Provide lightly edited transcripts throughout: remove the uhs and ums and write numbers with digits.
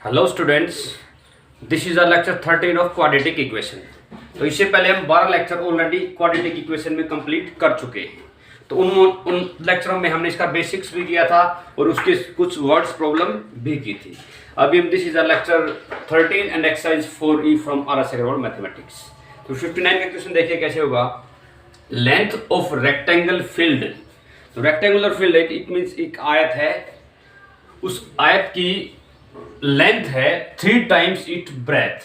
Hello students, this is a lecture 13 of quadratic equation. तो इससे पहले हम 12 लेक्चर ऑलरेडी क्वाड्रेटिक इक्वेशन में कंप्लीट कर चुके हैं। तो उन लेक्चरों में हमने इसका बेसिक्स भी किया था और उसके कुछ वर्ड्स प्रॉब्लम भी की थी। अभी हम this is a lecture 13 and exercise 4E from RS Agarwal mathematics. तो 59 का क्वेश्चन देखिए कैसे होगा। Length of rectangle field. तो रेक्टेंगुलर फील्ड इट मीन्स एक आयत है, उस आयत की लेंथ है 3 टाइम्स इट ब्रेथ।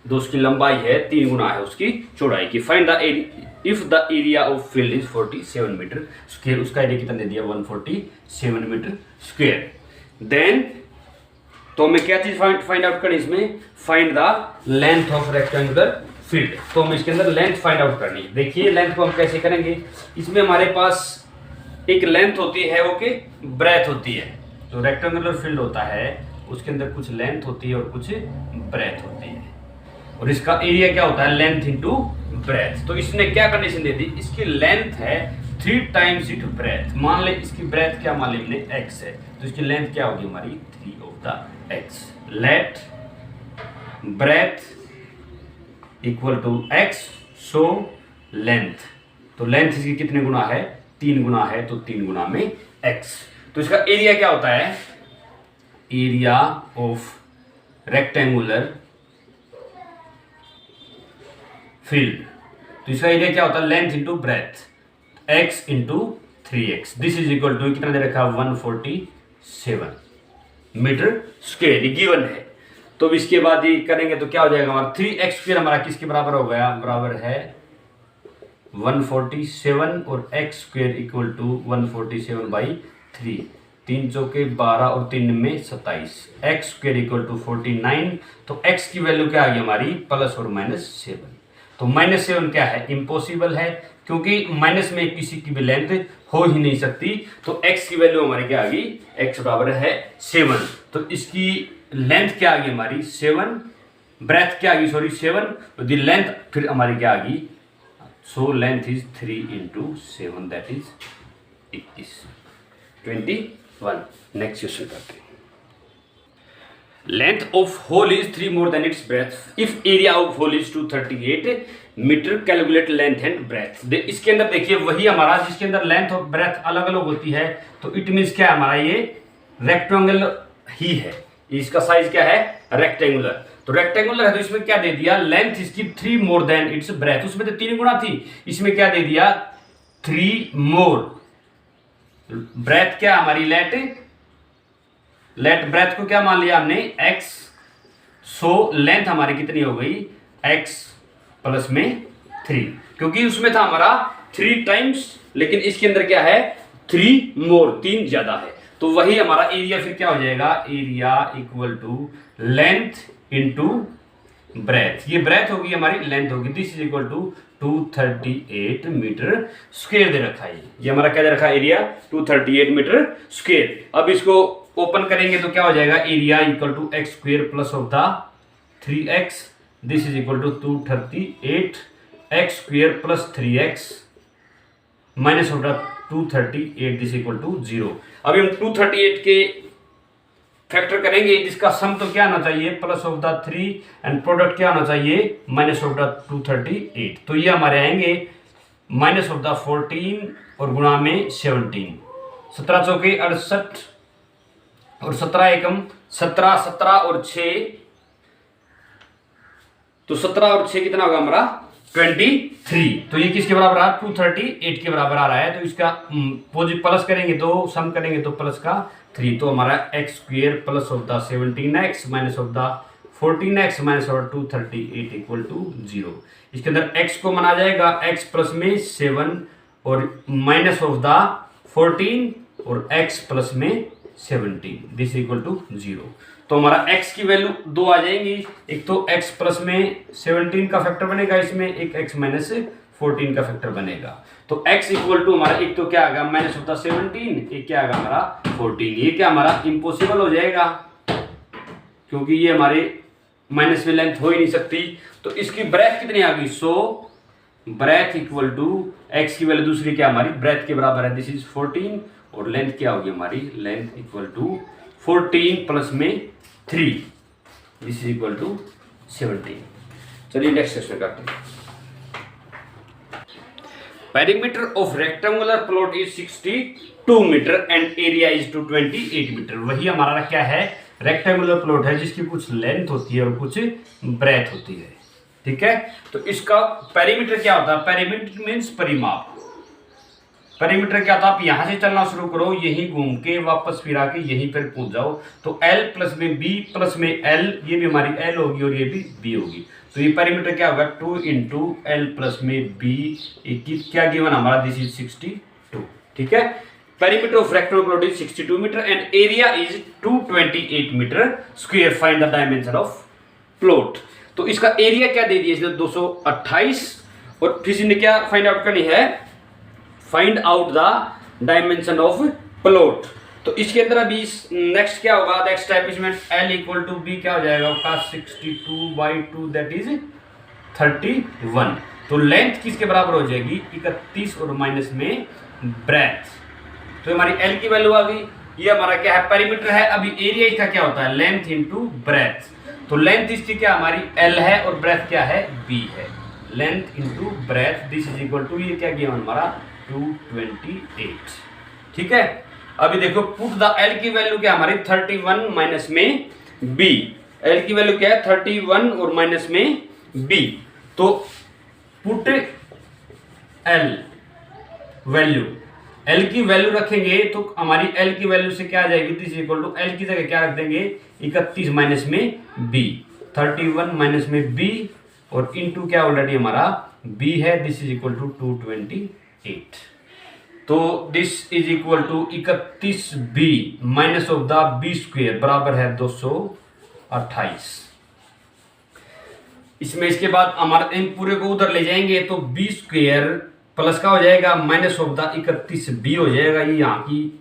जो उसकी लंबाई है 3 गुना है उसकी चौड़ाई की। Find the if the area of field is 47 meter square. उसका एरिया कितना दे दिया 147 मीटर स्क्वायर। देन तो हमें क्या चीज फाइंड आउट करनी इसमें, find the length of rectangular field. तो हम इसके अंदर लेंथ फाइंड आउट करनी है। देखिए लेंथ को हम कैसे करेंगे, इसमें हमारे पास एक लेंथ होती है ओके, ब्रेथ होती है। जो रेक्टेंगुलर फील्ड होता है उसके अंदर कुछ लेंथ होती है और कुछ ब्रेथ होती है, और इसका एरिया क्या होता है लेंथ इंटू ब्रेथ। तो इसने क्या कंडीशन दे दी, इसकी लेंथ है 3 टाइम्स इट ब्रेथ। मान ले इसकी ब्रेथ क्या मान ली हमने x है, तो इसकी लेंथ क्या होगी हमारी 3 of the x। Let breadth equal to x, so length. तो लेंथ इसकी कितने गुना है 3 गुना है, तो 3 गुना में x। तो इसका एरिया क्या होता है, एरिया ऑफ रेक्टेंगुलर फील्ड। तो इसका एरिया क्या होता है length into breadth, x into 3x। This is equal to कितना दे रखा है 147 मीटर स्क्वायर, गिवन है। तो इसके बाद ये करेंगे तो क्या हो जाएगा हमारा 3x स्क्वायर हमारा किसके बराबर हो गया, बराबर है 147 और x square equal to 147 by 3। 3 चौके 12 और 3 में 27। x square equal to 49। तो x की वैल्यू क्या आ गई हमारी प्लस और -7। तो -7 क्या है, इम्पॉसिबल है, क्योंकि माइनस में किसी की भी लेंथ हो ही नहीं सकती। तो x की वैल्यू हमारी क्या आ गई, x बराबर है 7। तो इसकी लेंथ क्या आ गई हमारी 7, ब्रेथ क्या आ गई सॉरी 7, तो दी लेंथ फिर हमारी क्या आ गई, so length is 3 into 7 that is 21। Next question करते हैं। Length of whole is 3 more than its breadth if area of whole is 238 meter. Calculate length and breadth. इसके अंदर देखिए वही हमारा जिसके अंदर लेंथ और ब्रेथ अलग अलग होती है, तो इट मीन्स क्या है हमारा ये रेक्टेंगल ही है। इसका साइज क्या है रेक्टेंगुलर। तो रेक्टेंगुलर है तो इसमें क्या दे दिया, लेंथ इसकी 3 मोर देन इट्स ब्रेथ। उसमें तो 3 गुना थी, इसमें क्या दे दिया 3 मोर। ब्रेथ क्या हमारी लेट ब्रेथ को क्या मान लिया हमने x। सो लेंथ हमारी कितनी हो गई x प्लस में 3, क्योंकि उसमें था हमारा 3 टाइम्स, लेकिन इसके अंदर क्या है 3 मोर, 3 ज्यादा है। तो वही हमारा एरिया फिर क्या हो जाएगा, area equal to length into breadth. ये ब्रेथ होगी हमारी, लेंथ होगी। This is equal to 238 metre square दे रखा है। ये हमारा क्या दे रखा है एरिया 238 मीटर स्क्वायर। अब इसको ओपन करेंगे तो क्या हो जाएगा, area equal to x square plus of the 3x। This is equal to 238 x square plus 3x minus of the 238 this equal to 0। अभी हम 238 के फैक्टर करेंगे, जिसका सम तो क्या आना चाहिए plus of the 3 and product क्या आना चाहिए माइनस ऑफ द 238। तो ये हमारे आएंगे माइनस ऑफ द 14 और गुणा में 17। 17 चौके 68 और 17 एकम 17, 17 और 6, तो 17 और 6 कितना होगा हमारा 23। तो ये किसके बराबर आ रहा है 238 के बराबर आ रहा है। तो इसका प्लस करेंगे तो सम करेंगे तो प्लस का 3। तो हमारा x square plus of the 17x minus of the 14x minus of 238 equal to 0। इसके अंदर x को माना जाएगा x प्लस में 7 और माइनस ऑफ द 14 और x प्लस में 17 दिस इक्वल टू 0। तो हमारा x की वैल्यू 2 आ जाएंगी। एक तो x प्लस में 17 का फैक्टर बनेगा, इसमें एक x माइनस 14 का फैक्टर बनेगा। तो x इक्वल टू हमारा एक तो क्या आएगा माइनस ऑफ द 17, एक क्या आएगा हमारा 14। ये क्या हमारा इम्पॉसिबल हो जाएगा, क्योंकि ये हमारे माइनस में लेंथ हो ही नहीं सकती। तो इसकी ब्रेथ कितनी आ गई, सो ब्रेथ इक्वल टू x की वैल्यू दूसरी क्या हमारी ब्रेथ के बराबर है, दिस इज 14, और लेंथ क्या होगी हमारी लेंथ इक्वल टू 14 प्लस में 3 दिस इज इक्वल टू 17। चलिए नेक्स्ट क्वेश्चन करते हैं। Perimeter of rectangular plot is 62 meter and area is 228 meter. वही हमारा क्या है, रेक्टेंगुलर प्लॉट है जिसकी कुछ लेंथ होती है और कुछ ब्रेथ होती है। ठीक है, तो इसका पेरीमीटर क्या होता है, पेरीमीटर मीन्स परिमाप। पेरीमीटर क्या था, आप यहां से चलना शुरू करो, यहीं घूम के वापस फिर आके यहीं पर पहुंच जाओ, तो L प्लस में B प्लस में L, ये भी हमारी L होगी और ये भी B होगी। तो ये पेरीमीटर क्या होगा, 2 इंटू L प्लस में B, क्या गिवन हमारा, दिस इज 62। ठीक है, perimeter of rectangular plot is 62 meter and area is 228 meter square. Find the dimension of plot. तो इसका एरिया क्या दे दिया इसने, 228, और फिर इसने क्या फाइंड आउट करनी है, find out the dimension of plot. तो इसके अंदर अभी नेक्स्ट क्या होगा, नेक्स्ट स्टेप इसमें L इक्वल टू B क्या हो जाएगा आपका, 62/2 दैट इज 31। तो लेंथ किसके बराबर हो जाएगी, 31, और माइनस में ब्रेथ। तो हमारी L की वैल्यू आ गई। ये हमारा क्या है, पेरीमीटर है। अभी एरिया इसका क्या होता है, लेंथ इंटू ब्रेथ। तो लेंथ इसकी क्या हमारी L है और ब्रेथ क्या है, B है। Length into breadth, this is equal to, ये क्या गिवन हमारा 228। ठीक है, अभी देखो पुट द L की वैल्यू क्या हमारी 31 माइनस में B। L की वैल्यू क्या है 31 और माइनस में B। तो पुट L वैल्यू, L की वैल्यू रखेंगे तो हमारी L की वैल्यू से क्या आ जाएगी, दिस इक्वल टू L की जगह क्या रख देंगे, 31 माइनस में B, 31 माइनस में B और इनटू क्या ऑलरेडी हमारा B है, दिस इज इक्वल टू 228। तो this is equal to 31B minus of the B square बराबर है 228। इसमें इसके बाद हमारे इन पूरे को उधर ले जाएंगे तो B स्क्वायर प्लस का हो जाएगा माइनस ऑफ द 31B हो जाएगा। ये यहाँ की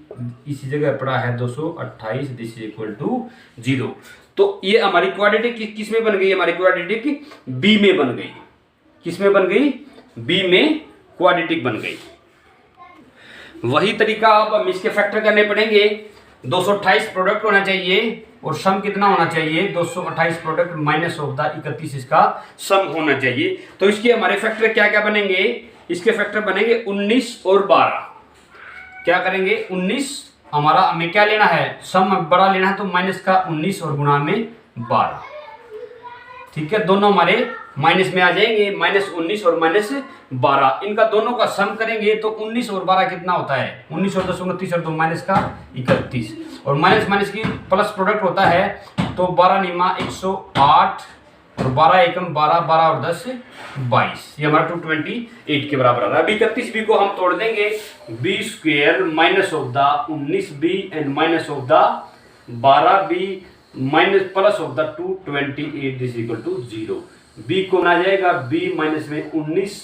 इसी जगह पड़ा है 228, दिस इज इक्वल टू 0। तो ये हमारी क्वाड्रेटिक किस में बन गई, हमारी क्वाड्रेटिक B में बन गई। किस में बन गई, B में क्वाड्रेटिक बन गई। वही तरीका अब हम इसके फैक्टर करने पड़ेंगे। 228 प्रोडक्ट होना चाहिए और सम कितना होना चाहिए, 228 प्रोडक्ट माइनस ऑफ द 31 इसका सम होना चाहिए। तो इसके हमारे फैक्टर क्या क्या बनेंगे, इसके फैक्टर बनेंगे 19 और 12। क्या करेंगे, 19 हमारा हमें क्या लेना है, सम बड़ा लेना है, तो माइनस का 19 और गुणा में 12। ठीक है, दोनों हमारे माइनस में आ जाएंगे, माइनस 19 और माइनस 12। इनका दोनों का सम करेंगे तो 19 और 12 कितना होता है, 19 और 10 29 और 2 माइनस का 31, और माइनस माइनस की प्लस प्रोडक्ट होता है। तो 12 निमा 108 और 12 एकम 12, 12 और 10 22, ये हमारा 228 के बराबर आ रहा है। अभी 31B को हम तोड़ देंगे, B square minus of the 19B and minus of the 12B minus plus of the 228, this equal to 0। B को बना जाएगा B माइनस में 19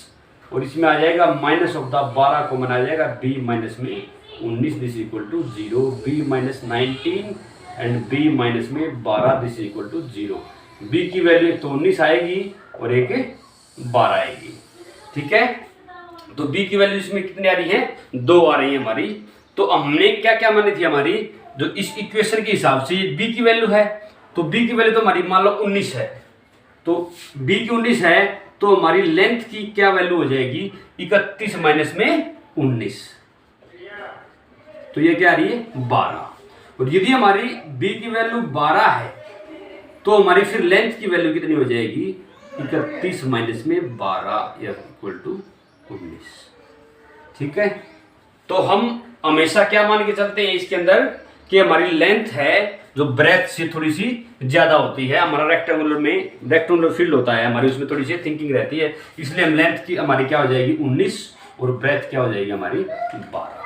और इसमें आ जाएगा माइनस ऑफ द 12 को बना जाएगा B माइनस में 19, this equal to 0। B minus 19 and B minus में 12, दिस इक्वल टू 0। B की वैल्यू तो 19 आएगी और एक 12 आएगी। ठीक है, तो B की वैल्यू इसमें कितनी आ रही है, 2 आ रही है हमारी। तो हमने क्या क्या मानी थी हमारी, जो इस इक्वेशन के हिसाब से B की वैल्यू है, तो B की वैल्यू तो हमारी मान लो 19 है, तो B की 19 है, तो हमारी लेंथ की क्या वैल्यू हो जाएगी, 31 माइनस में 19, तो ये क्या आ रही है 12। और यदि हमारी B की वैल्यू 12 है तो हमारी फिर लेंथ की वैल्यू कितनी हो जाएगी, 31 माइनस में 12 या इक्वल टू 19। ठीक है, तो हम हमेशा क्या मान के चलते हैं इसके अंदर कि हमारी लेंथ है जो ब्रेथ से थोड़ी सी ज्यादा होती है। हमारा रेक्टेंगुलर में रेक्टेंगुलर फील्ड होता है हमारी, उसमें थोड़ी सी थिंकिंग रहती है, इसलिए हम लेंथ की हमारी क्या हो जाएगी 19 और ब्रेथ क्या हो जाएगी हमारी 12।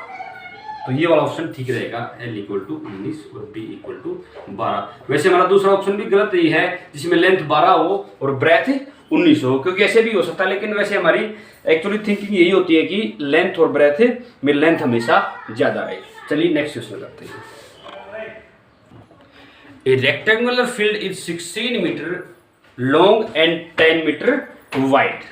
तो ये वाला ऑप्शन ठीक रहेगा, L इक्वल टू 19 और B इक्वल टू 12। वैसे हमारा दूसरा ऑप्शन भी गलत ही है जिसमें लेंथ 12 हो और ब्रेथ 19 हो, क्योंकि ऐसे भी हो सकता है, लेकिन वैसे हमारी एक्चुअली थिंकिंग यही होती है कि लेंथ और ब्रेथ में लेंथ हमेशा ज्यादा रहे। चलिए नेक्स्ट क्वेश्चन करते हैं। A rectangular field is 16 meter long and 10 meter wide।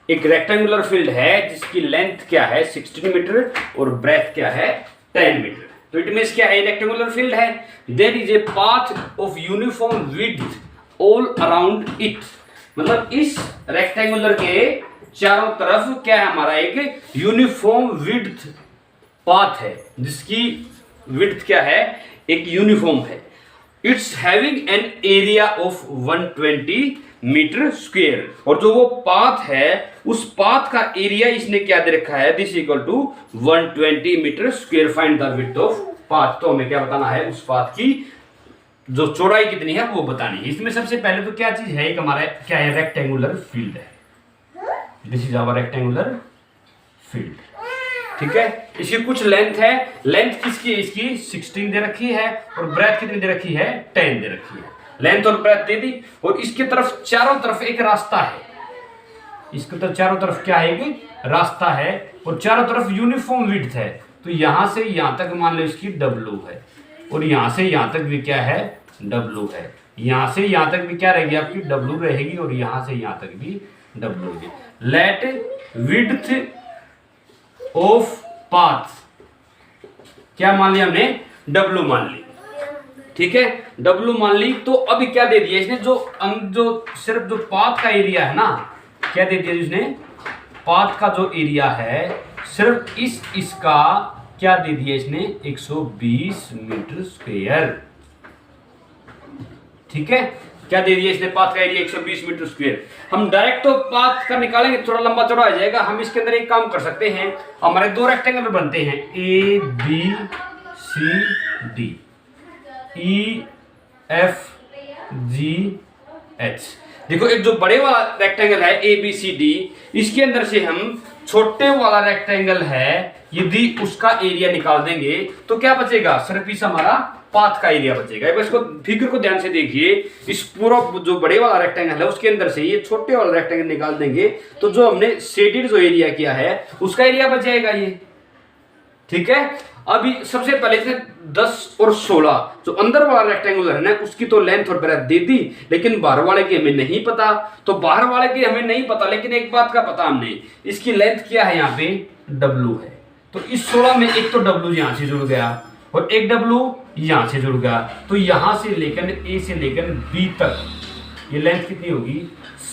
एक रेक्टेंगुलर फील्ड है जिसकी लेंथ क्या है 16 मीटर और ब्रेथ क्या है 10 मीटर। तो इट मींस क्या है, रेक्टेंगुलर फील्ड है, there is a path of uniform width all around it, मतलब इस रेक्टेंगुलर के चारों तरफ क्या है हमारा एक यूनिफॉर्म विड्थ पाथ है, जिसकी विड्थ क्या है, एक यूनिफॉर्म है। It's having an area of 120 meter square, और जो वो पाथ है उस पाथ का एरिया इसने क्या दे रखा है, this equal to 120 meter square. Find the width of path, तो हमें क्या बताना है, उस पाथ की जो चौड़ाई कितनी है वो बतानी है। इसमें सबसे पहले तो क्या चीज है, एक हमारा क्या है, रेक्टेंगुलर फील्ड है, this is our rectangular field, ठीक है। इसकी कुछ लेंथ है, लेंथ किसकी है, इसकी 16 दे रखी है, और ब्रेथ कितनी दे रखी है, 10 दे रखी है, लेंथ और ब्रेथ दे दी। और इसके तरफ चारों तरफ एक रास्ता है, इसके तरफ चारों तरफ क्या है, एक रास्ता है, और चारों तरफ यूनिफॉर्म विड्थ है। तो यहां से यहां तक मान लो इसकी W है, और यहां से यहां तक भी क्या है, W है, यहां से यहां तक भी क्या रहेगी आपकी W रहेगी, और यहां से यहां तक भी W होगी। लेट विड्थ ऑफ पाथ क्या मान लिया हमने, W मान ली, ठीक है, W मान ली। तो अभी क्या दे दिया इसने, जो सिर्फ जो पाथ का एरिया है ना, क्या दे दिया इसने, पाथ का जो एरिया है सिर्फ इसका क्या दे दिया इसने, 120 मीटर स्क्वायर, ठीक है। क्या दे दिया इसने, पाथ का एरिया 120 मीटर स्क्वायर। हम डायरेक्ट तो पाथ का निकालेंगे, थोड़ा लंबा चौड़ा हो जाएगा। हम इसके अंदर एक काम कर सकते हैं, हमारे दो रेक्टेंगल बनते हैं, A B C D, E F G H. देखो एक जो बड़े वाला रेक्टेंगल है ए बी सी डी, इसके अंदर से हम छोटे वाला रेक्टेंगल है यदि उसका एरिया निकाल देंगे तो क्या बचेगा, सिर्फ इस हमारा पाथ का एरिया बचेगा। इसको फिगर को ध्यान से देखिए, इस पूरा जो बड़े वाला रेक्टेंगल है उसके अंदर से ये छोटे वाला रेक्टेंगल निकाल देंगे तो जो हमने शेडेड जो एरिया किया है उसका एरिया बच जाएगा ये, ठीक है। अभी सबसे पहले इसने 10 और 16 जो अंदर वाला रेक्टेंगुलर है ना उसकी तो लेंथ और ब्रेथ दे दी, लेकिन बाहर वाले की हमें नहीं पता। तो बाहर वाले की हमें नहीं पता, लेकिन एक बात का पता हमने, इसकी लेंथ क्या है, यहाँ पे W है। तो इस 16 में एक तो W यहाँ से जुड़ गया और एक W यहाँ से जुड़ गया, तो यहाँ से लेकर A से लेकर B तक ये लेंथ कितनी होगी,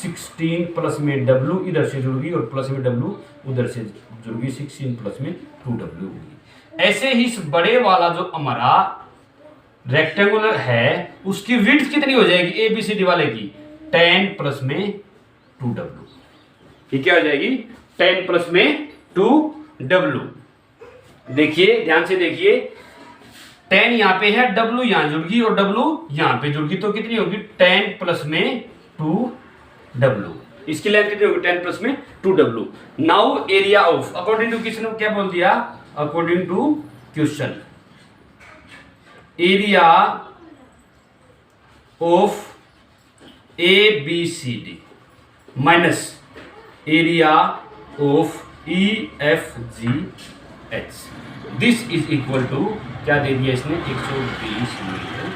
16 प्लस में W इधर से जुड़ गई और प्लस में W उधर से जुड़ गई, 16 प्लस में 2W होगी। ऐसे ही इस बड़े वाला जो हमारा रेक्टेंगुलर है उसकी विड्थ कितनी हो जाएगी, ABCD वाले की 10 प्लस में 2W, ये क्या हो जाएगी 10 प्लस में 2W। देखिए ध्यान से देखिए, 10 यहाँ पे है, W यहाँ जुड़ गई और W यहाँ पे जुड़ गई, तो कितनी होगी 10 प्लस में 2W। इसकी लेंथ कितनी होगी 10 प्लस में 2W। Now area of, according to किसने क्या बोल दिया, according to question, area of ABCD minus area of EFGH, this is equal to क्या दे दिया इसने 120 मीटर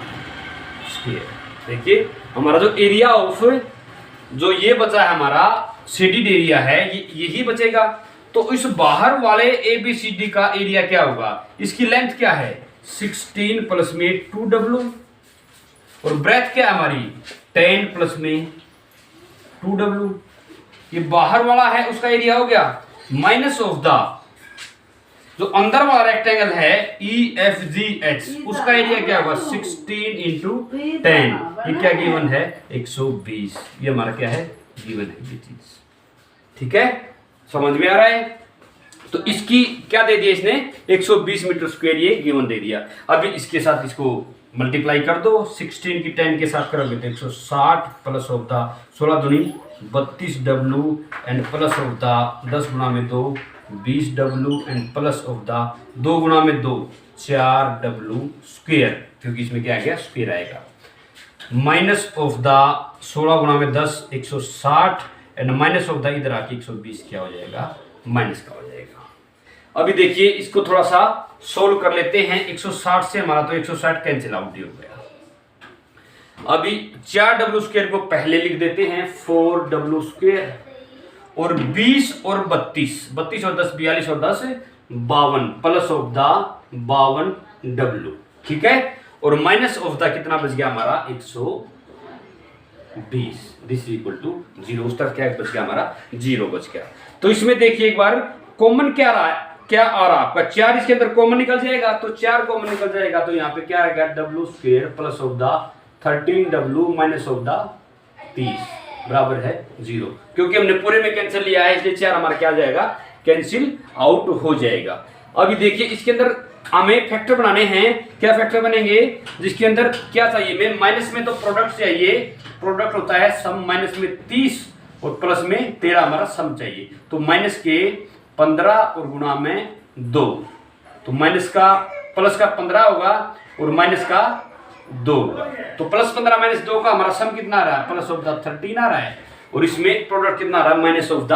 स्क्वायर। देखिए हमारा जो एरिया ऑफ जो ये बचा है हमारा शेडेड एरिया है यही बचेगा। तो इस बाहर वाले ABCD का एरिया क्या होगा, इसकी लेंथ क्या है 16 प्लस में 2W और ब्रेथ क्या है हमारी 10 प्लस में 2W। ये बाहर वाला है उसका एरिया हो गया माइनस ऑफ द जो अंदर वाला रेक्टेंगल है EFGH, उसका एरिया क्या होगा 16 इंटू 10, ये क्या गिवन है 120। ये हमारा क्या है गिवन है ये चीज, ठीक है, समझ में आ रहा है। तो इसकी क्या दे दिया इसने 120 मीटर स्क्वायर ये गिवन दे दिया। अभी इसके साथ इसको मल्टीप्लाई कर दो, 16 की 10 के साथ करोगे तो 160 प्लस ऑफ द 16 दूनी 32W and plus of the 10 गुणा में 2 20W and plus of the 2 गुणा में 2 4W स्क्वायर, क्योंकि इसमें क्या आ गया स्क्वायर आएगा, माइनस ऑफ द 16 गुणा में 10 160 एंड माइनस ऑफ द इधर आके 120 क्या हो जाएगा माइनस का हो जाएगा। अभी देखिए इसको थोड़ा सा सोल्व कर लेते हैं। 160 से हमारा तो 160 कैंसिल आउट ही हो गया। अभी 4W स्क्वायर को पहले लिख देते हैं 4W स्क्वायर और 20 और 32 और 10 42 और 10 52 प्लस ऑफ द 52W, ठीक है, और माइनस ऑफ द कितना बच गया हमारा 120। 20, दिस इज इक्वल टू 0। उस तरफ क्या बच गया हमारा 0 बच गया। तो इसमें देखिए एक बार कॉमन क्या रहा है, क्या आ रहा आपका 4 इसके अंदर कॉमन निकल जाएगा, तो 4 कॉमन निकल जाएगा, तो यहाँ पे क्या आ गया w square plus of the 13w minus of the 30 बराबर है 0। क्योंकि हमने पूरे में कैंसिल लिया है इसलिए 4 हमारा क्या आ जाएगा, कैंसिल आउट हो जाएगा। अभी देखिए इसके अंदर हमें फैक्टर बनाने हैं, क्या फैक्टर बनेंगे, जिसके अंदर क्या चाहिए, में माइनस में तो प्रोडक्ट चाहिए, प्रोडक्ट होता है सम, माइनस में 30 और प्लस में 13 हमारा सम चाहिए। तो माइनस के 15 और गुणा में 2, तो माइनस का प्लस का 15 होगा और माइनस का 2 होगा। तो प्लस 15 माइनस 2 का हमारा सम कितना आ रहा है, प्लस ऑफ द 13 आ रहा है, और इसमें प्रोडक्ट कितना आ रहा है, माइनस ऑफ द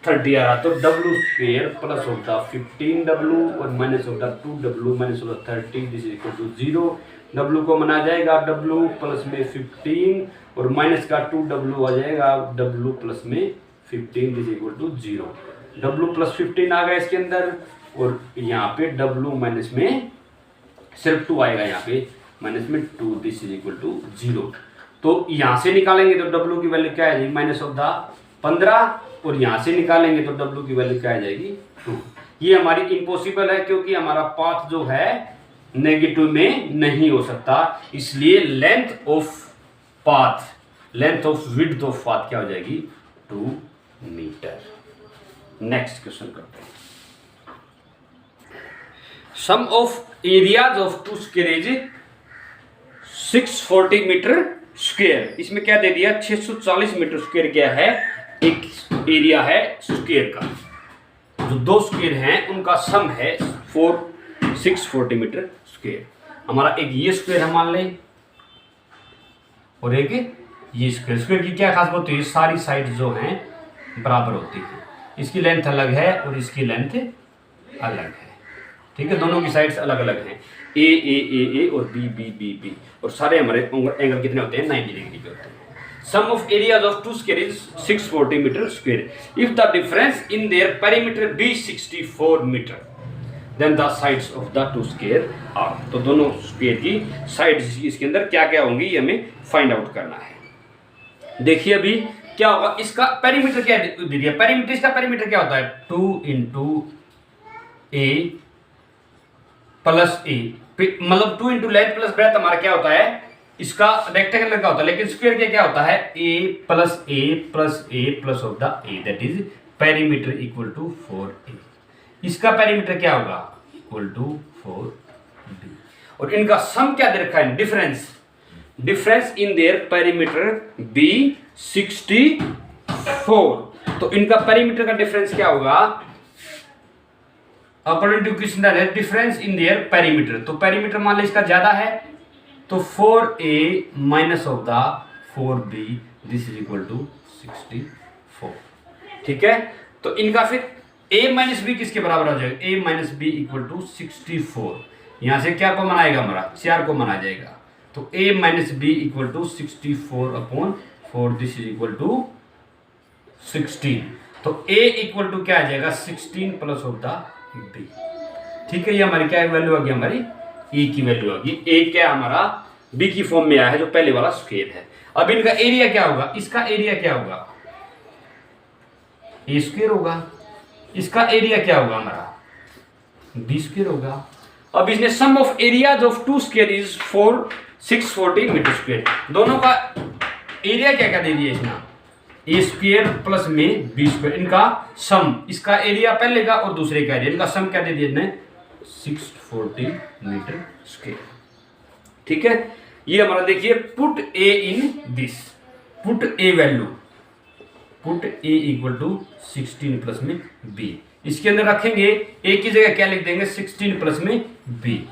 30 आ रहा है। तो w square plus of the 15w और minus of the 2w minus of the 30 this is equal to 0। w को मना जाएगा w प्लस में 15 और माइनस का 2w आ जाएगा w प्लस में 15 this equal to 0। w plus 15 आ गया इसके अंदर, और यहाँ पे w माइनस में सिर्फ 2 आएगा, यहाँ पे माइनस में 2 दिस इज इक्वल टू 0। तो यहाँ से निकालेंगे तो w की वैल्यू क्या आ जाएगी, माइनस ऑफ द 15, और यहाँ से निकालेंगे तो w की वैल्यू क्या आ जाएगी 2। ये हमारी इम्पॉसिबल है क्योंकि हमारा पाथ जो है नेगेटिव में नहीं हो सकता, इसलिए length of path, length of width of path क्या हो जाएगी 2 मीटर। नेक्स्ट क्वेश्चन करते हैं। Sum of areas of two square is 640 metre square. इसमें क्या दे दिया, 640 मीटर स्क्वायर क्या है, एक एरिया है स्क्वायर का, जो 2 स्क्वायर हैं उनका सम है 640 मीटर स्क्वायर। हमारा एक ये स्क्वायर है मान लें, और एक ये स्क्वायर। स्क्वायर की क्या खास बात होती है, सारी साइड जो हैं बराबर होती है, इसकी लेंथ अलग है और इसकी लेंथ अलग है, ठीक है, दोनों की साइड्स अलग अलग हैं, ए और बी, और सारे हमारे एंगल कितने होते हैं, 90 डिग्री के होते हैं। Sum of areas of two square is 640 metre square if the difference in their perimeter be 64 metre then the sides of the two square are. तो दोनों स्क्वायर की साइड्स इसके अंदर क्या क्या होंगी, ये हमें फाइंड आउट करना है। देखिए अभी क्या होगा, इसका पेरीमीटर क्या दे दिया, पेरीमीटर, इसका पेरीमीटर क्या होता है 2 इंटू ए प्लस ए, मतलब 2 इंटू लेंथ प्लस ब्रेथ हमारा क्या होता है, इसका रेक्टेंगल का होता है, लेकिन स्क्वायर के क्या होता है A plus of the A, that is perimeter equal to 4a। इसका पेरीमीटर क्या होगा, इक्वल टू 4b, और इनका सम क्या दे रखा है, difference in their perimeter b 64। तो इनका पेरीमीटर का डिफरेंस क्या होगा, अकॉर्डिंग टू क्वेश्चन है डिफरेंस इन देयर पेरीमीटर। तो पेरीमीटर मान लो इसका ज्यादा है, तो 4a minus of the 4b this is equal to 64, ठीक है। तो इनका फिर a माइनस बी किसके बराबर हो जाएगा, a minus B equal to 64। यहां से क्या को मनाएगा, हमारा 4 को मना जाएगा, तो a minus B equal to 64 upon 4 this is equal to 16। तो a इक्वल टू क्या आ जाएगा 16 प्लस ऑफ द b, ठीक है। ये हमारी क्या वैल्यू होगी, हमारी e की वैल्यू होगी। a क्या हमारा b की फॉर्म में आया है, जो पहले वाला स्क्वायर है। अब इनका एरिया क्या होगा, इसका एरिया क्या होगा, a स्क्वायर होगा, इसका एरिया क्या होगा हमारा b स्क्वायर होगा। अब इसने sum of areas of two square is 640 metre square, दोनों का एरिया क्या क्या दे दिया इसने, ए स्क्वायर प्लस में बी स्क्वायर, इनका सम, इसका एरिया पहले का और दूसरे का एरिया, इनका सम क्या दे दिया इसने 640 मीटर स्क्वायर, ठीक है। ये हमारा देखिए put A in this, put a value, put A equal to 16 plus में बी, इसके अंदर रखेंगे ए की जगह क्या लिख देंगे 16 प्लस में बी,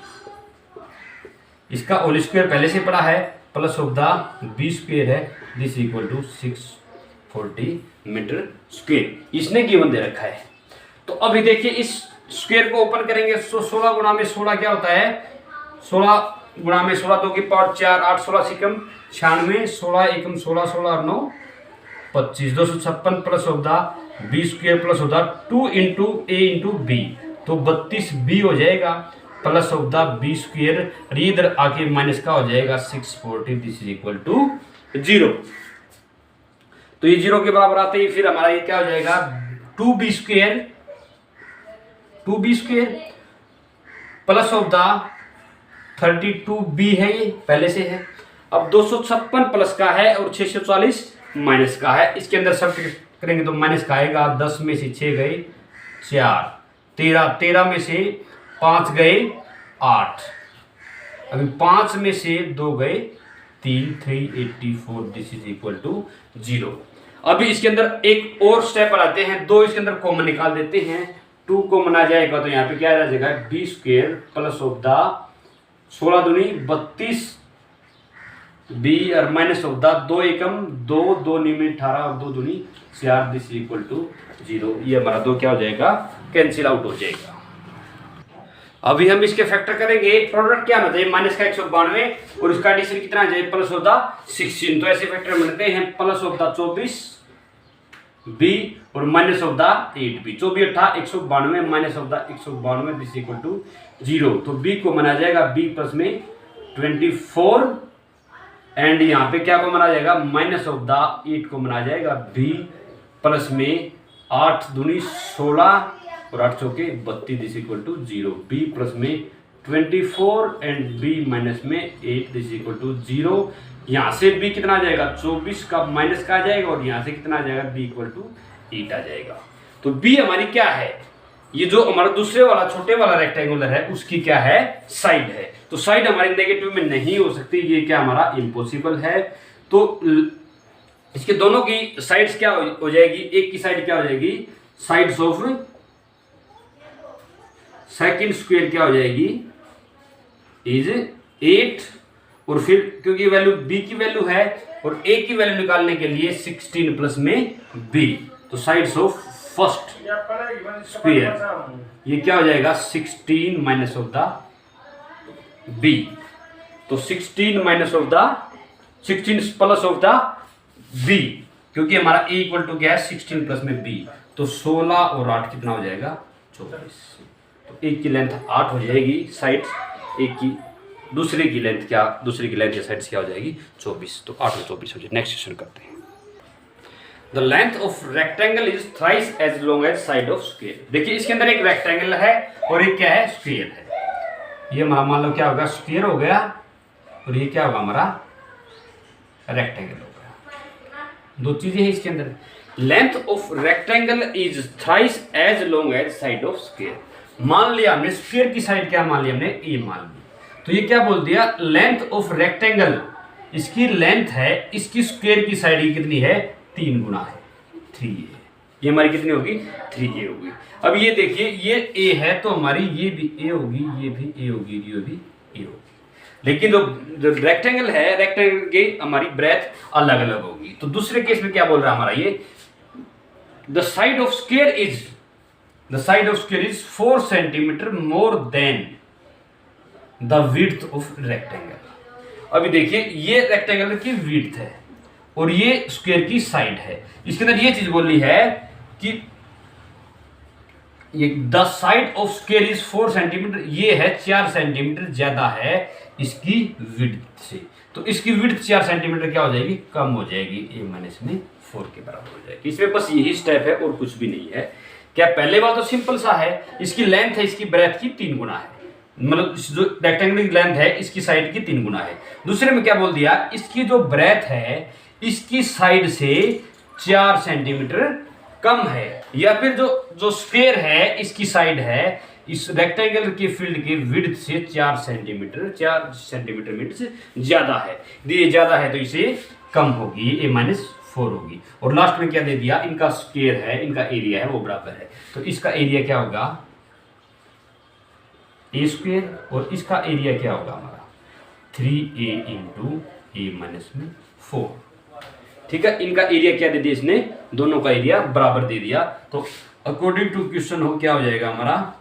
इसका होल स्क्वायर पहले से पड़ा है, plus of the B square है, this equal to 640 metre square इसने गिवन दे रखा है। तो अभी देखिए इस स्क्वायर को ओपन करेंगे, 16 गुणा में 16 क्या होता है, 16 गुणा में 16 2 की पावर 4 8 16 सिकम 96, 16 एकम 16 16 और 9 25, 256 plus of the B square plus of the 2 into A into B, तो 32 बी हो जाएगा, plus of the B square, इधर आके माइनस का हो जाएगा 640 दिस इज इक्वल टू 0। तो ये 0 के बराबर आते ही फिर हमारा ये क्या हो जाएगा 2b square plus of the 32b है, ये पहले से है। अब 256 प्लस का है और 640 माइनस का है, इसके अंदर सब करेंगे तो माइनस का आएगा। 10 में से 6 गए 4, 13 में से 5 गए 8, अभी 5 में से 2 गए 3, 384, दिस इज इक्वल टू 0। अभी इसके अंदर एक और स्टेप बनाते हैं, 2 इसके अंदर कॉमन निकाल देते हैं, 2 कॉमन आ जाएगा तो यहाँ पे क्या आ जाएगा b square plus of the 16 दूनी 32 b और माइनस ऑफ द 2 एकम 2, 2 में 18 और 2 दूनी 4, दिस इक्वल टू 0। ये हमारा 2 क्या हो जाएगा कैंसिल आउट हो जाएगा। अभी हम इसके फैक्टर करेंगे, प्रोडक्ट क्या होना चाहिए माइनस का 192 और इसका एडिशन कितना आ जाए प्लस ऑफ द 16। तो ऐसे फैक्टर बनते हैं प्लस ऑफ द 24 b और minus of the 8b, 24 8 192 minus of the 192, this equal to 0। तो b को मना जाएगा b प्लस में 24 एंड यहाँ पे क्या को मना जाएगा माइनस ऑफ द 8 को मना जाएगा b प्लस में 8 दूनी 16 और 8 चौके 32, this equal to 0। b plus में 24 एंड b माइनस में 8, दिस इक्वल टू 0। यहाँ से b कितना आ जाएगा 24 का माइनस का आ जाएगा और यहाँ से कितना आ जाएगा b इक्वल टू 8 आ जाएगा। तो b हमारी क्या है, ये जो हमारा दूसरे वाला छोटे वाला रेक्टेंगुलर है उसकी क्या है साइड है। तो साइड हमारी नेगेटिव में नहीं हो सकती, ये क्या हमारा इम्पॉसिबल है। तो इसके दोनों की साइड्स क्या हो जाएगी, एक की साइड क्या हो जाएगी साइड्स ऑफ सेकंड स्क्वायर क्या हो जाएगी इज 8 और फिर क्योंकि वैल्यू b की वैल्यू है और a की वैल्यू निकालने के लिए 16 प्लस में b, तो साइड्स ऑफ फर्स्ट स्क्वायर ये क्या हो जाएगा 16 माइनस ऑफ द b। तो 16 minus of the 16 plus of the b, क्योंकि हमारा a इक्वल टू क्या है 16 प्लस में b, तो 16 और 8 कितना हो जाएगा 24। तो एक की लेंथ 8 हो जाएगी साइड्स, एक की दूसरे की लेंथ क्या, दूसरे की लेंथ या साइड्स क्या हो जाएगी 24। तो 8 और 24 हो जाए। नेक्स्ट क्वेश्चन करते हैं। The length of rectangle is thrice as long as side of square. देखिए इसके अंदर एक रेक्टेंगल है और एक क्या है स्क्वायर है। ये हमारा मान लो क्या होगा स्क्वायर हो गया और ये क्या होगा हमारा रेक्टेंगल हो गया। दो चीजें हैं इसके अंदर। Length of rectangle is thrice as long as side of square. मान लिया हमने स्क्वायर की साइड क्या मान लिया हमने ए मान ली, तो ये क्या बोल दिया लेंथ ऑफ रेक्टेंगल, इसकी लेंथ है इसकी स्क्वायर की साइड ही कितनी है 3 गुना है 3a। ये हमारी कितनी होगी 3a होगी। अब ये देखिए ये a है तो हमारी ये भी a होगी, ये भी a होगी, ये भी a होगी। लेकिन जो रेक्टेंगल है रेक्टेंगल की हमारी ब्रेथ अलग अलग होगी। तो दूसरे केस में क्या बोल रहा है हमारा ये the side of square is 4 centimetre more than the width of rectangle. अभी देखिए ये रेक्टेंगल की विड्थ है और ये स्क्वायर की साइड है। इसके अंदर ये चीज बोली है कि ये the side of square is 4 centimetre, ये है 4 सेंटीमीटर ज्यादा है इसकी विड्थ से। तो इसकी विड्थ 4 सेंटीमीटर क्या हो जाएगी कम हो जाएगी, a माइनस में 4 के बराबर हो जाएगी। इसमें बस यही स्टेप है और कुछ भी नहीं है। क्या पहले बात तो सिंपल सा है, इसकी लेंथ है इसकी ब्रेथ की 3 गुना है, मतलब जो रेक्टेंगल की लेंथ है इसकी साइड की 3 गुना है। दूसरे में क्या बोल दिया इसकी जो ब्रेथ है इसकी साइड से 4 सेंटीमीटर कम है, या फिर जो स्क्वायर है इसकी साइड है इस रेक्टेंगल के फील्ड के विड्थ से 4 सेंटीमीटर मीटर ज्यादा है। ये ज्यादा है तो इसे कम होगी, a माइनस 4 होगी। और लास्ट में क्या दे दिया इनका स्क्वायर है इनका एरिया है वो बराबर है, तो इसका एरिया क्या होगा a स्क्वायर और इसका एरिया क्या होगा हमारा 3a इंटू a माइनस में 4। ठीक है, इनका एरिया क्या दे दिया इसने दोनों का एरिया बराबर दे दिया। तो अकॉर्डिंग टू क्वेश्चन हो क्या हो जाएगा हमारा,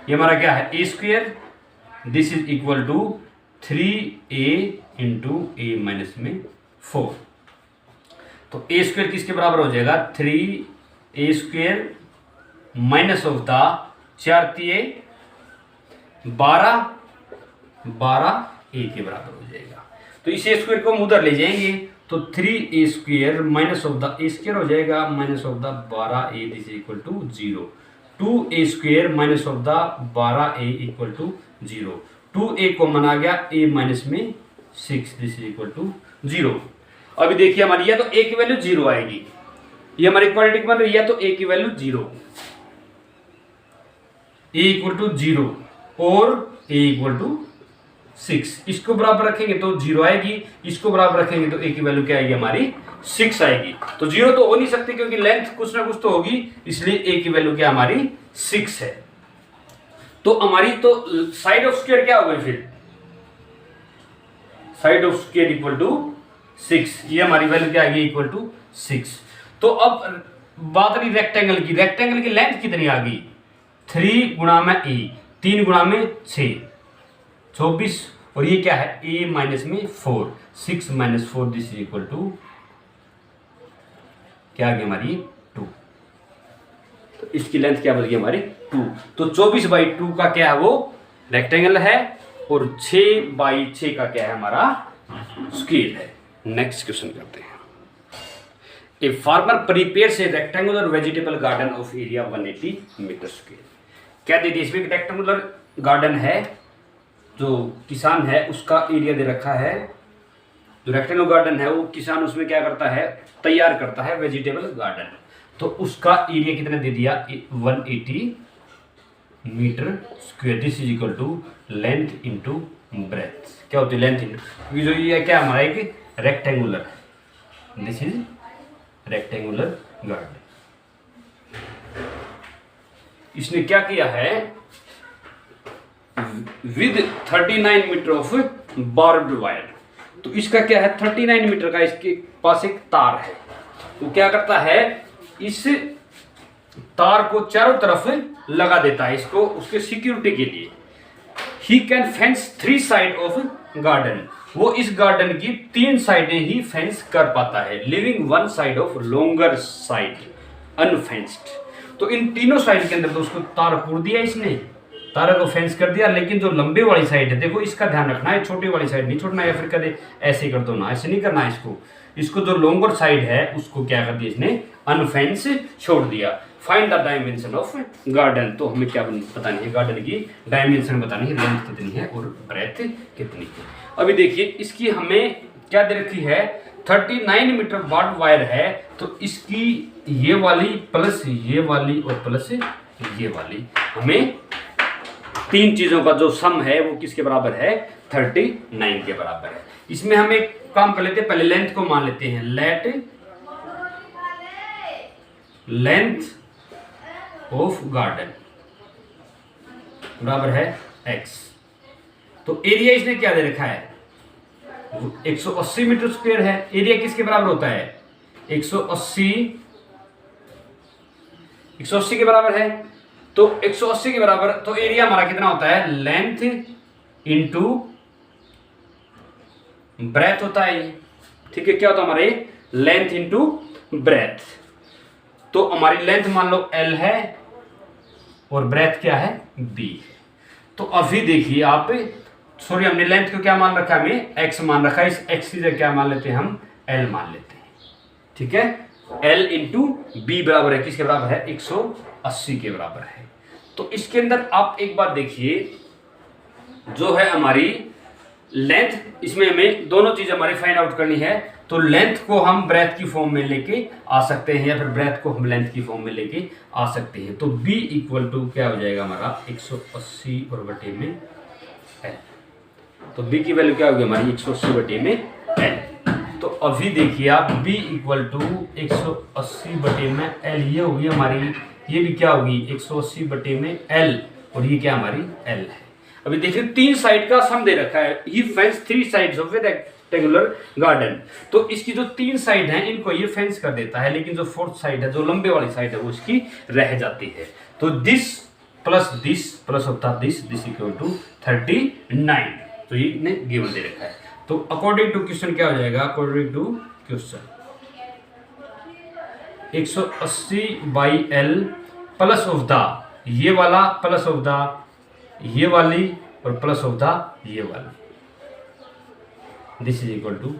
ये हमारा क्या है a square, this is equal to 3a into a minus में 4। तो a स्क्वायर किसके बराबर हो जाएगा 3a square minus of the 4 3a 12 a के बराबर हो जाएगा। तो इस ए स्क्वायर को हम उधर ले जाएंगे तो 3a square minus of the A square हो जाएगा minus of the 12a this equal to 0। 2a square minus of the 12a equal to 0। 2a common आ गया, a माइनस में 6 दिस इक्वल टू 0। अभी देखिए हमारी या तो a की वैल्यू 0 आएगी, ये हमारी क्वाड्रेटिक बन रही है, तो a की वैल्यू 0, a इक्वल टू 0 और a इक्वल टू 6। इसको बराबर रखेंगे तो 0 आएगी, इसको बराबर रखेंगे तो a की वैल्यू क्या आएगी हमारी 6 आएगी। तो 0 तो हो नहीं सकती क्योंकि लेंथ कुछ ना कुछ तो होगी, इसलिए a की वैल्यू क्या हमारी 6 है। तो हमारी तो साइड ऑफ स्क्वायर क्या होगा, फिर side of square equal to 6, ये हमारी वैल्यू क्या आएगी इक्वल टू 6। तो अब बात रही रेक्टेंगल की, रेक्टेंगल की लेंथ कितनी आ गई 3 गुणा में a, 3 गुणा में 6 24, और ये क्या है a माइनस में 4, 6 माइनस 4 दिस इक्वल टू क्या आ गई हमारी 2। तो इसकी लेंथ क्या बन गई हमारी 2। तो 24/2 का क्या है वो रेक्टेंगल है, और 6/6 का क्या है हमारा स्क्वायर है। नेक्स्ट क्वेश्चन करते हैं। A farmer prepares a rectangular vegetable garden of area 180 metre square. क्या दे दी इसमें, रेक्टेंगुलर गार्डन है, जो किसान है उसका एरिया दे रखा है, जो रेक्टेंगुलर गार्डन है वो किसान उसमें क्या करता है तैयार करता है वेजिटेबल गार्डन, तो उसका एरिया कितना दे दिया 180 metre square this is equal to length into breadth. क्या होती है लेंथ इनटू, क्योंकि जो ये क्या हमारा एक rectangular, this is rectangular garden. इसने क्या किया है with 39 metre of barbed wire, तो इसका क्या है 39 मीटर का इसके पास एक तार है, वो क्या करता है इस तार को चारों तरफ लगा देता है इसको उसके सिक्योरिटी के लिए। He can fence 3 side of garden, वो इस गार्डन की 3 साइडें ही फेंस कर पाता है, living 1 side of longer side unfenced. तो इन तीनों साइड के अंदर तो उसको तार पूर दिया इसने, तारा को फेंस कर दिया, लेकिन जो लंबे वाली साइड है देखो इसका ध्यान रखना है, छोटी वाली साइड नहीं छोड़ना है, फिर कदे ऐसे कर दो ना, ऐसे नहीं करना है इसको जो लॉन्गर साइड है उसको क्या कर दिया इसने अनफेंस छोड़ दिया। Find the dimension of garden, तो हमें क्या बतानी है गार्डन की डायमेंशन बतानी है, लेंथ कितनी है और ब्रेथ कितनी है। अभी देखिए इसकी हमें क्या दे रखी है 39 मीटर बार्ब्ड वायर है, तो इसकी ये वाली प्लस ये वाली और प्लस ये वाली हमें 3 चीजों का जो सम है वो किसके बराबर है 39 के बराबर है। इसमें हम एक काम कर लेते हैं, पहले लेंथ को मान लेते हैं, लेट लेंथ ऑफ गार्डन बराबर है x। तो एरिया इसने क्या दे रखा है 180 मीटर स्क्वायर है, एरिया किसके बराबर होता है 180 के बराबर है, तो 180 के बराबर, तो एरिया हमारा कितना होता है लेंथ इंटू ब्रेथ होता है, ठीक है। क्या होता है हमारे लेंथ इंटू ब्रेथ, तो हमारी लेंथ मान लो L है और ब्रेथ क्या है B। तो अभी देखिए आप, सॉरी हमने लेंथ को क्या मान रखा है हमें x मान रखा है, इस x की जगह क्या मान लेते हैं हम L मान लेते हैं, ठीक है। L इंटू B बराबर है किसके बराबर है 180 के बराबर है। तो इसके अंदर आप एक बात देखिए, जो है हमारी लेंथ, इसमें हमें दोनों चीज हमारी फाइंड आउट करनी है, तो लेंथ को हम ब्रेथ की फॉर्म में लेके आ सकते हैं या फिर ब्रेथ को हम लेंथ की फॉर्म में लेके आ सकते हैं। तो B इक्वल टू क्या हो जाएगा हमारा 180 और बटे में L, तो B की वैल्यू क्या होगी हमारी 180 बटे में L। तो अभी देखिए आप B इक्वल टू 180 बटे में L, ये होगी हमारी, ये भी क्या होगी 180 बटे में L, और ये क्या हमारी L है। अभी देखिए 3 साइड का सम दे रखा है, ये fence 3 sides of A rectangular garden, तो इसकी जो 3 साइड हैं इनको ये फेंस कर देता है, लेकिन जो 4th साइड है जो लंबे वाली साइड है वो इसकी रह जाती है। तो दिस प्लस होता दिस इक्वल टू 39, तो ये ने गिवन दे रखा है। तो अकॉर्डिंग टू क्वेश्चन क्या हो जाएगा, according to question 180/L plus of the ये वाला प्लस ऑफ द ये वाली और प्लस ऑफ द ये वाली, दिस इज इक्वल टू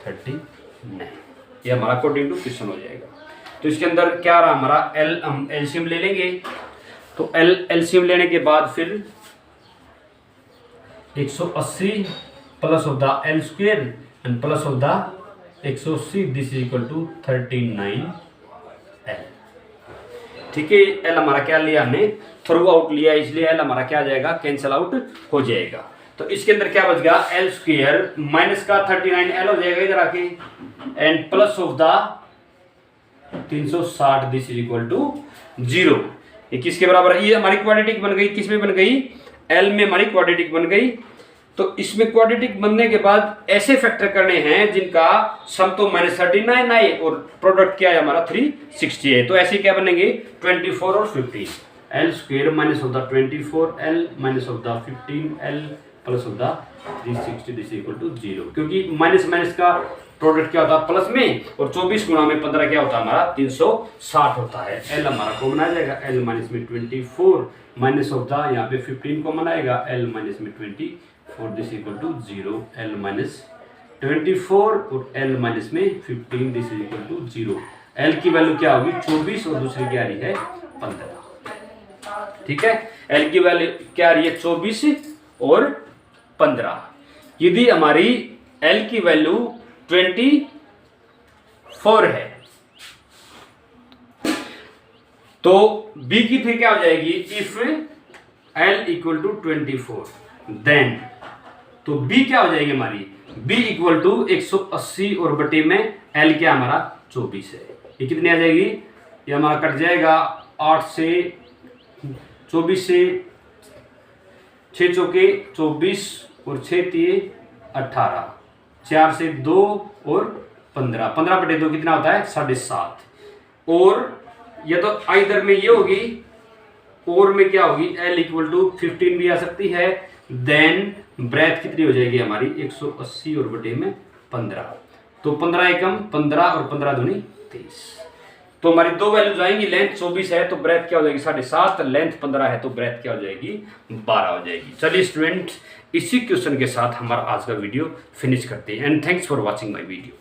39। ये हमारा अकॉर्डिंग टू क्वेश्चन हो जाएगा। तो इसके अंदर क्या रहा हमारा हम एलसीएम ले लेंगे। तो एलसीएम लेने के बाद फिर 180 plus of the L square and plus of the 180, this is equal to 39 L. ठीक है, एल हमारा क्या लिया हमने, थ्रू आउट लिया, इसलिए एल हमारा क्या आ जाएगा, कैंसिल आउट हो जाएगा। तो इसके अंदर क्या बच गया, एल स्क्वेयर माइनस का 39 एल हो जाएगा इधर आके, and plus of the 360, this is equal to 0। ये किसके बराबर है, ये हमारी क्वाड्रेटिक बन गई, किस में बन गई, एल में हमारी क्वाड्रेटिक बन गई। तो इसमें क्वाड्रेटिक बनने के बाद ऐसे फैक्टर करने हैं जिनका सम तो -39 आए और प्रोडक्ट क्या है हमारा 360 है। तो ऐसे क्या बनेंगे 24 और 15, L square minus of the 24 L minus of the 15 L plus of the 360, this equal to 0। क्योंकि माइनस माइनस का प्रोडक्ट क्या होता है प्लस में, और 24 गुणा में 15 क्या होता है हमारा 360 होता है। एल हमारा कॉमन आ जाएगा, एल माइनस में 24 माइनस ऑफ द यहाँ पे 15 कॉमन आएगा, एल माइनस में 24, this equal to 0, L minus 24 और एल माइनस में 15, दिस इक्वल टू 0। एल की वैल्यू क्या होगी 24 और दूसरी क्या आ रही है 15। ठीक है, एल की वैल्यू क्या आ रही है 24 और 15। यदि हमारी एल की वैल्यू 24 है तो बी की फिर क्या हो जाएगी, if L equal to 24 then, तो बी क्या हो जाएगी हमारी, बी इक्वल टू 180 और बटे में एल क्या हमारा 24 है। ये कितनी आ जाएगी, ये हमारा कट जाएगा 8 से 24 से 6 चौके 24 और 6 तिये 18, 4 से 2 और 15, 15 बटे 2 कितना होता है 7.5। और ये तो आइदर में ये होगी और में क्या होगी, एल इक्वल टू 15 भी आ सकती है। देन ब्रेथ कितनी हो जाएगी हमारी 180 और बटे में 15, तो 15 एकम 15 और 15 दूनी 23। तो हमारी दो वैल्यूज आएंगी, लेंथ 24 है तो ब्रेथ क्या हो जाएगी 7.5, लेंथ 15 है तो ब्रेथ क्या हो जाएगी 12 हो जाएगी। चलिए स्टूडेंट, इसी क्वेश्चन के साथ हमारा आज का वीडियो फिनिश करते हैं and thanks for watching my video.